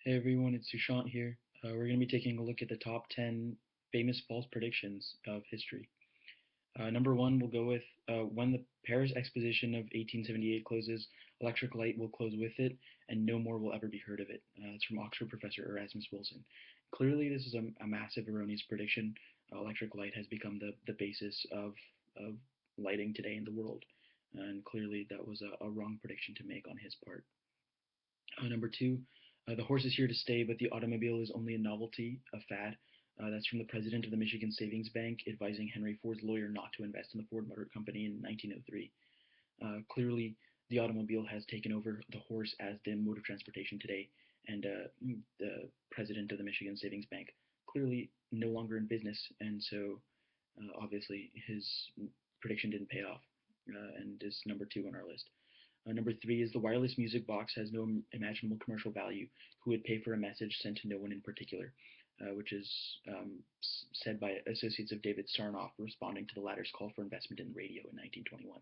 Hey everyone, it's Sushant here. We're going to be taking a look at the top 10 famous false predictions of history. Number one, we'll go with when the Paris Exposition of 1878 closes, electric light will close with it, and no more will ever be heard of it. It's from Oxford professor Erasmus Wilson. Clearly, this is a massive erroneous prediction. Electric light has become the basis of lighting today in the world, and clearly that was a wrong prediction to make on his part. Number two, the horse is here to stay, but the automobile is only a novelty, a fad. That's from the president of the Michigan Savings Bank advising Henry Ford's lawyer not to invest in the Ford Motor Company in 1903. Clearly, the automobile has taken over the horse as the mode of transportation today, and the president of the Michigan Savings Bank clearly no longer in business, and so obviously his prediction didn't pay off, and is number two on our list. Number three is the wireless music box has no imaginable commercial value. Who would pay for a message sent to no one in particular? Which is said by associates of David Sarnoff, responding to the latter's call for investment in radio in 1921.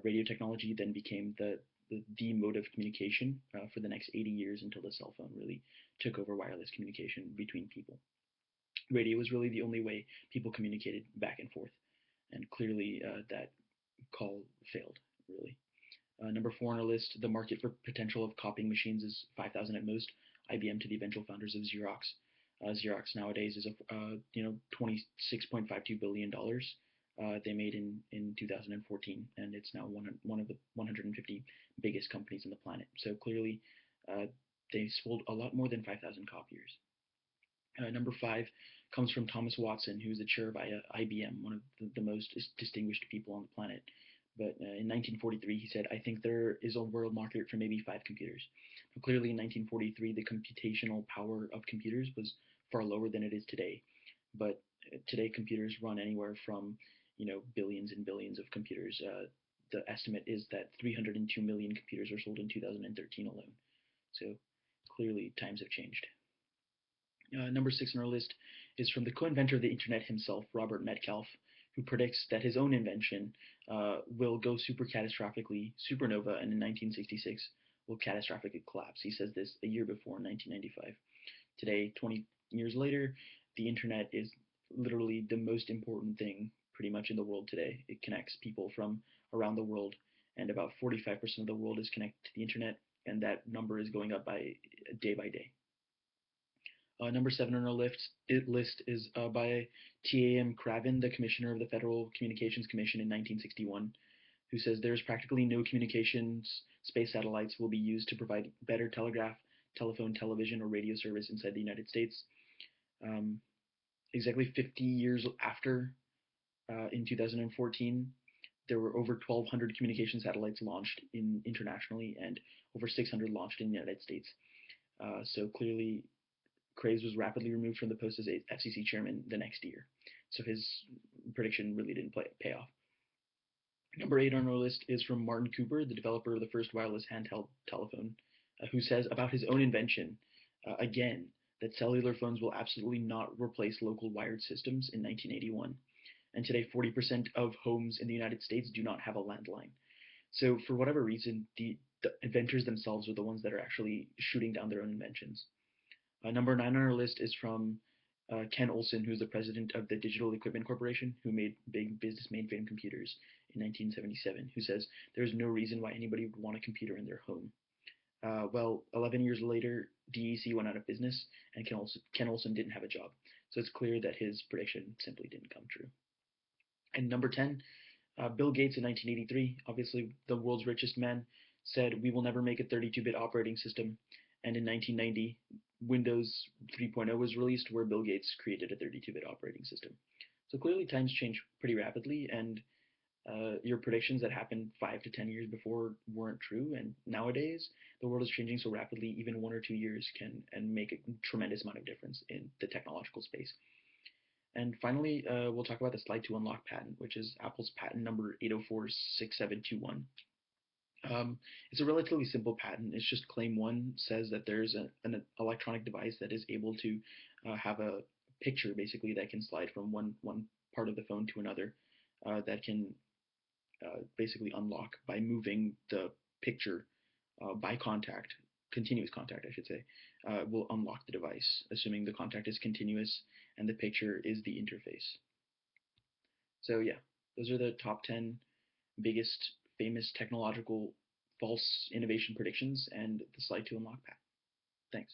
Radio technology then became the mode of communication for the next 80 years until the cell phone really took over wireless communication between people. Radio was really the only way people communicated back and forth, and clearly that call failed, really. Number four on our list, the market for potential of copying machines is 5,000 at most. IBM to the eventual founders of Xerox. Xerox nowadays is $26.52 billion. They made in 2014, and it's now one of the 150 biggest companies on the planet. So clearly, they sold a lot more than 5,000 copiers. Number five comes from Thomas Watson, who is the chair of IBM, one of the most distinguished people on the planet. But in 1943, he said, "I think there is a world market for maybe 5 computers." But clearly, in 1943, the computational power of computers was far lower than it is today. But today, computers run anywhere from, billions and billions of computers. The estimate is that 302 million computers were sold in 2013 alone. So clearly, times have changed. Number six on our list is from the co-inventor of the internet himself, Robert Metcalfe, who predicts that his own invention will go super catastrophically supernova, and in 1966 will catastrophically collapse. He says this a year before, in 1995. Today, 20 years later, the internet is literally the most important thing pretty much in the world today. It connects people from around the world, and about 45% of the world is connected to the internet, and that number is going up by day. Number seven on our list is by T.A.M. Craven, the commissioner of the Federal Communications Commission in 1961, who says there's practically no communications space satellites will be used to provide better telegraph, telephone, television, or radio service inside the United States. Um, exactly 50 years after, in 2014, there were over 1,200 communication satellites launched internationally and over 600 launched in the United States. So clearly, Craves was rapidly removed from the post as FCC chairman the next year. So his prediction really didn't pay off. Number eight on our list is from Martin Cooper, the developer of the first wireless handheld telephone, who says about his own invention, again, that cellular phones will absolutely not replace local wired systems in 1981. And today, 40% of homes in the United States do not have a landline. So, for whatever reason, the inventors themselves are the ones that are actually shooting down their own inventions. Number nine on our list is from Ken Olsen, who's the president of the Digital Equipment Corporation, who made big business mainframe computers in 1977, who says there's no reason why anybody would want a computer in their home. Well, 11 years later, DEC went out of business, and Ken Olsen didn't have a job. So it's clear that his prediction simply didn't come true. And number 10, Bill Gates in 1983, obviously the world's richest man, said we will never make a 32-bit operating system. And in 1990, Windows 3.0 was released, where Bill Gates created a 32-bit operating system. So clearly, times change pretty rapidly, and your predictions that happened 5 to 10 years before weren't true. And nowadays, the world is changing so rapidly, even 1 or 2 years can and make a tremendous amount of difference in the technological space. And finally, we'll talk about the slide to unlock patent, which is Apple's patent number 8046721. It's a relatively simple patent. It's just claim one says that there's an electronic device that is able to have a picture basically that can slide from one part of the phone to another, that can basically unlock by moving the picture by contact continuous contact, I should say, will unlock the device, assuming the contact is continuous and the picture is the interface. So yeah, those are the top 10 biggest famous technological false innovation predictions and the slide to unlock path. Thanks.